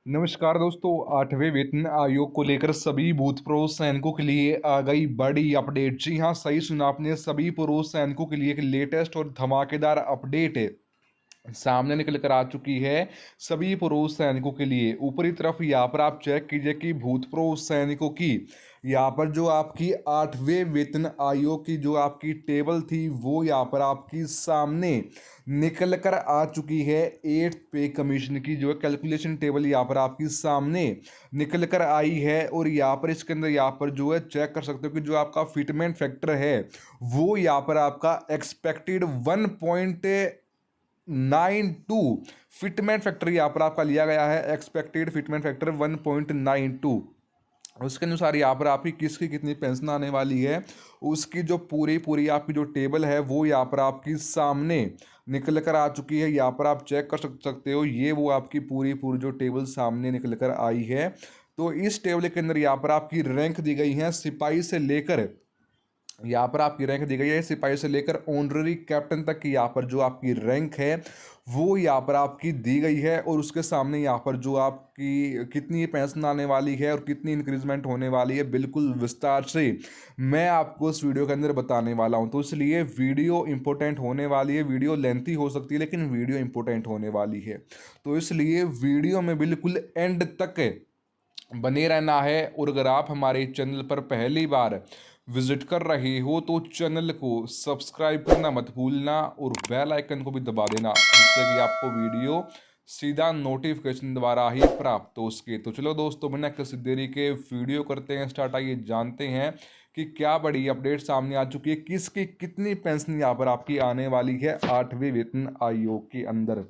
नमस्कार दोस्तों। 8वें वेतन आयोग को लेकर सभी भूतपूर्व सैनिकों के लिए आ गई बड़ी अपडेट। जी हाँ, सही सुना आपने। सभी पूर्व सैनिकों के लिए एक लेटेस्ट और धमाकेदार अपडेट है सामने निकल कर आ चुकी है। सभी पूर्व सैनिकों के लिए ऊपरी तरफ यहाँ पर आप चेक कीजिए कि भूतपूर्व सैनिकों की यहाँ पर जो आपकी 8वें वेतन आयोग की जो आपकी टेबल थी वो यहाँ पर आपकी सामने निकल कर आ चुकी है। 8th पे कमीशन की जो है कैलकुलेशन टेबल यहाँ पर आपकी सामने निकल कर आई है। और यहाँ पर इसके अंदर यहाँ पर जो है चेक कर सकते हो कि जो आपका फिटमेंट फैक्टर है वो यहाँ पर आपका एक्सपेक्टेड 1.92 फिटमेंट फैक्टर यहाँ पर आपका लिया गया है। Expected fitment factor 1.92। उसके अनुसार यहाँ पर आपकी किसकी कितनी पेंशन आने वाली है उसकी जो पूरी पूरी आपकी जो टेबल है वो यहाँ पर आपकी सामने निकल कर आ चुकी है। यहाँ पर आप चेक कर सकते हो, ये वो आपकी पूरी पूरी जो टेबल सामने निकल कर आई है। तो इस टेबल के अंदर यहाँ पर आपकी रैंक दी गई है सिपाही से लेकर, यहाँ पर आपकी रैंक दी गई है सिपाही से लेकर ऑनररी कैप्टन तक की यहाँ पर जो आपकी रैंक है वो यहाँ पर आपकी दी गई है। और उसके सामने यहाँ पर जो आपकी कितनी पेंशन आने वाली है और कितनी इंक्रीजमेंट होने वाली है बिल्कुल विस्तार से मैं आपको इस वीडियो के अंदर बताने वाला हूँ। तो इसलिए वीडियो इंपॉर्टेंट होने वाली है। वीडियो लेंथी हो सकती है लेकिन वीडियो इंपॉर्टेंट होने वाली है। तो इसलिए वीडियो में बिल्कुल एंड तक बने रहना है। और अगर आप हमारे चैनल पर पहली बार विजिट कर रहे हो तो चैनल को सब्सक्राइब करना मत भूलना और बेल आइकन को भी दबा देना, जिससे कि आपको वीडियो सीधा नोटिफिकेशन द्वारा ही प्राप्त हो सके। तो चलो दोस्तों, बिना किसी देरी के वीडियो करते हैं स्टार्ट। आइए जानते हैं कि क्या बड़ी अपडेट सामने आ चुकी है, किसकी कितनी पेंशन यहाँ पर आपकी आने वाली है 8वें वेतन आयोग के अंदर।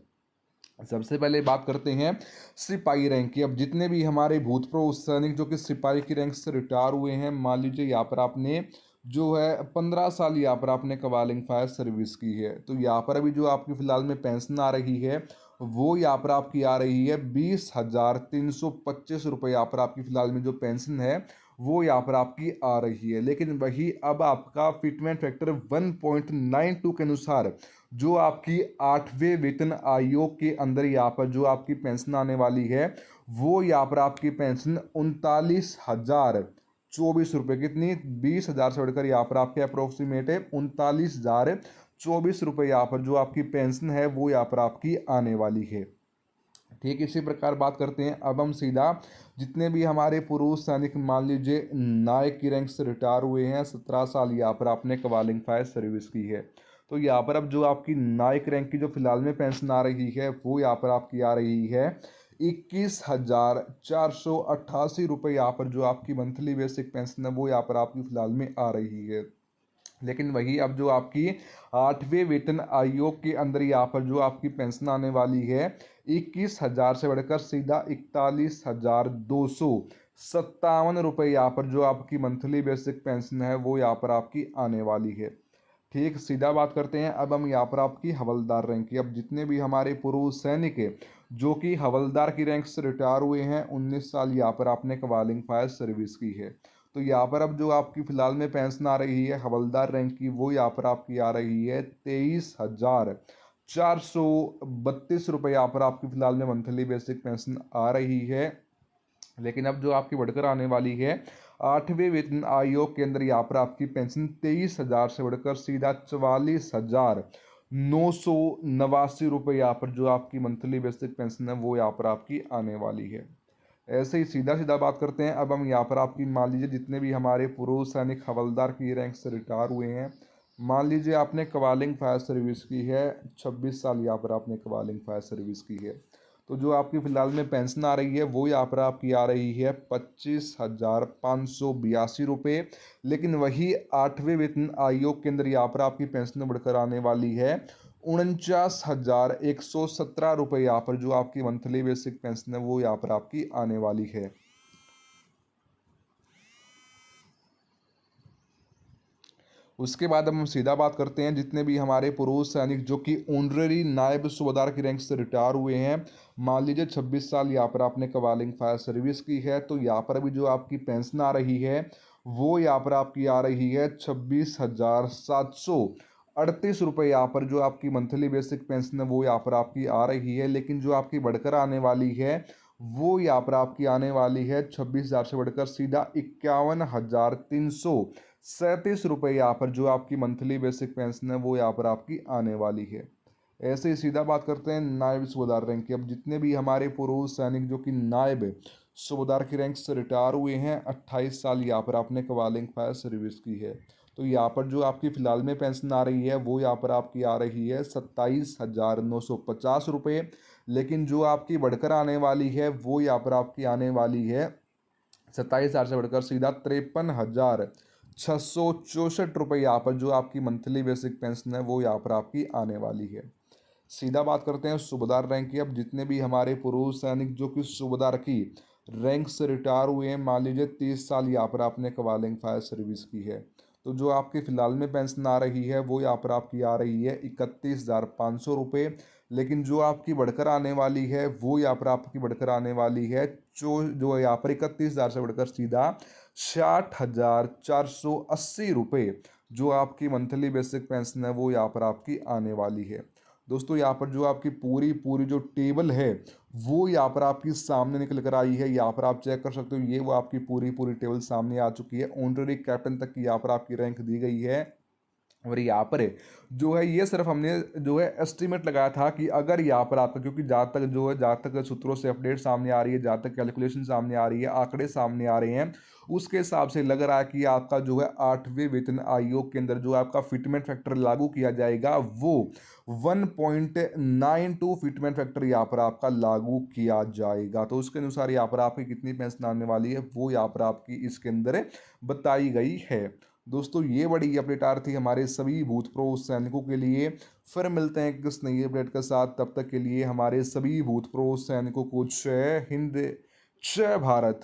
सबसे पहले बात करते हैं सिपाही रैंक की। अब जितने भी हमारे भूतपूर्व सैनिक जो कि सिपाही की रैंक से रिटायर हुए हैं, मान लीजिए यहाँ पर आपने जो है 15 साल यहाँ पर आपने कवालिंग फायर सर्विस की है, तो यहाँ पर अभी जो आपकी फ़िलहाल में पेंशन आ रही है वो यहाँ पर आपकी आ रही है 20,325 रुपये। यहाँ पर आपकी फ़िलहाल में जो पेंशन है वो यहाँ पर आपकी आ रही है। लेकिन वही अब आपका फिटमेंट फैक्टर 1.92 के अनुसार जो आपकी 8वें वेतन आयोग के अंदर यहाँ पर जो आपकी पेंशन आने वाली है वो यहाँ पर आपकी पेंशन 39,024 रुपये, कितनी 20,000 से बढ़कर यहाँ पर आपके अप्रोक्सीमेट है 39,024 रुपये यहाँ पर जो आपकी पेंशन है वो यहाँ पर आपकी आने वाली है। ठीक इसी प्रकार बात करते हैं अब हम सीधा जितने भी हमारे पुरुष सैनिक मान लीजिए नायक की रैंक से रिटायर हुए हैं, 17 साल यहाँ पर आपने कवालिंग फायर सर्विस की है, तो यहाँ पर अब जो आपकी नायक रैंक की जो फिलहाल में पेंशन आ रही है वो यहाँ पर आपकी आ रही है 21,488 रुपये। यहाँ पर जो आपकी मंथली बेसिक पेंशन है वो यहाँ पर आपकी फिलहाल में आ रही है। लेकिन वही अब जो आपकी 8वें वेतन आयोग के अंदर यहाँ पर जो आपकी पेंशन आने वाली है 21,000 से बढ़कर सीधा 41,257 रुपये यहाँ पर जो आपकी मंथली बेसिक पेंशन है वो यहाँ पर आपकी आने वाली है। ठीक सीधा बात करते हैं अब हम यहाँ पर आपकी हवलदार रैंक की। अब जितने भी हमारे पूर्व सैनिक है जो कि हवलदार की रैंक से रिटायर हुए हैं, 19 साल यहाँ पर आपने कवालिंग फायर सर्विस की है, तो यहाँ पर अब जो आपकी फ़िलहाल में पेंशन आ रही है हवलदार रैंक की वो यहाँ पर आपकी आ रही है 23,432 रुपये। यहाँ पर आपकी फ़िलहाल में मंथली बेसिक पेंशन आ रही है। लेकिन अब जो आपकी बढ़कर आने वाली है 8वें वेतन आयोग के अंदर यहाँ पर आपकी पेंशन 23,000 से बढ़कर सीधा 44,989 रुपये यहाँ पर जो आपकी मंथली बेसिक पेंशन है वो यहाँ पर आपकी आने वाली है। ऐसे ही सीधा सीधा बात करते हैं अब हम यहाँ पर आपकी मान लीजिए जितने भी हमारे पूर्व सैनिक हवलदार की रैंक से रिटायर हुए हैं, मान लीजिए आपने कवालिंग फायर सर्विस की है 26 साल यहाँ पर आपने कवालिंग फायर सर्विस की है, तो जो आपकी फ़िलहाल में पेंशन आ रही है वो यहाँ पर आपकी आ रही है 25,582 रुपये। लेकिन वही 8वें वेतन आयोग के अंदर यहाँ पर आपकी पेंशन बढ़कर आने वाली है 49,117 रुपये। यहाँ पर जो आपकी मंथली बेसिक पेंशन है वो यहाँ पर आपकी आने वाली है। उसके बाद हम सीधा बात करते हैं जितने भी हमारे पूर्व सैनिक जो कि ऑनररी नायब सूबेदार की रैंक से रिटायर हुए हैं, मान लीजिए 26 साल यहाँ पर आपने कवालिंग फायर सर्विस की है, तो यहाँ पर अभी जो आपकी पेंशन आ रही है वो यहाँ पर आपकी आ रही है 26,738 रुपये। यहाँ पर जो आपकी मंथली बेसिक पेंशन है वो यहाँ पर आपकी आ रही है। लेकिन जो आपकी बढ़कर आने वाली है वो यहाँ पर आपकी आने वाली है 26,000 से बढ़कर सीधा 51,337 रुपये यहाँ पर जो आपकी मंथली बेसिक पेंशन है वो यहाँ पर आपकी आने वाली है। ऐसे ही सीधा बात करते हैं नायब सूबेदार रैंक की। अब जितने भी हमारे पुरुष सैनिक जो कि नायब सूबेदार की रैंक से रिटायर हुए हैं, 28 साल यहाँ पर आपने कवालिंग फायर सर्विस की है, तो यहाँ पर जो आपकी फ़िलहाल में पेंशन आ रही है वो यहाँ पर आपकी आ रही है 27,950 रुपये। लेकिन जो आपकी बढ़कर आने वाली है वो यहाँ पर आपकी आने वाली है 27,000 से बढ़कर सीधा 53,664 रुपये यहाँ पर जो आपकी मंथली बेसिक पेंशन है वो यहाँ पर आपकी आने वाली है। सीधा बात करते हैं सूबेदार रैंक की। अब जितने भी हमारे पुरुष सैनिक जो कि सूबेदार की रैंक से रिटायर हुए हैं, मान लीजिए 30 साल यहाँ पर आपने कवालिंग फायर सर्विस की है, तो जो आपकी फ़िलहाल में पेंशन आ रही है वो यहाँ पर आपकी आ रही है 31,500 रुपये। लेकिन जो आपकी बढ़कर आने वाली है वो यहाँ पर आपकी बढ़कर आने वाली है जो यहाँ पर 31,000 से बढ़कर सीधा 60,480 रुपये जो आपकी मंथली बेसिक पेंशन है वो यहाँ पर आपकी आने वाली है। दोस्तों यहाँ पर जो आपकी पूरी पूरी जो टेबल है वो यहाँ पर आपकी सामने निकल कर आई है, यहाँ पर आप चेक कर सकते हो। ये वो आपकी पूरी पूरी टेबल सामने आ चुकी है। ऑनरेडी कैप्टन तक की यहाँ पर आपकी रैंक दी गई है। और यहाँ पर जो है ये सिर्फ हमने जो है एस्टिमेट लगाया था कि अगर यहाँ पर आपका, क्योंकि जहाँ तक सूत्रों से अपडेट सामने आ रही है, जहाँ तक कैलकुलेशन सामने आ रही है, आंकड़े सामने आ रहे हैं, उसके हिसाब से लग रहा है कि आपका जो है 8वें वेतन आयोग के अंदर जो आपका फिटमेंट फैक्टर लागू किया जाएगा वो 1.92 फिटमेंट फैक्टर यहाँ पर आपका लागू किया जाएगा। तो उसके अनुसार यहाँ पर आपकी कितनी पेंशन आने वाली है वो यहाँ पर आपकी इसके अंदर बताई गई है। दोस्तों ये बड़ी अपडेट आ रही थी हमारे सभी भूतपूर्व सैनिकों के लिए। फिर मिलते हैं किस नई अपडेट के साथ, तब तक के लिए हमारे सभी भूतपूर्व सैनिकों को जय हिंद, जय भारत।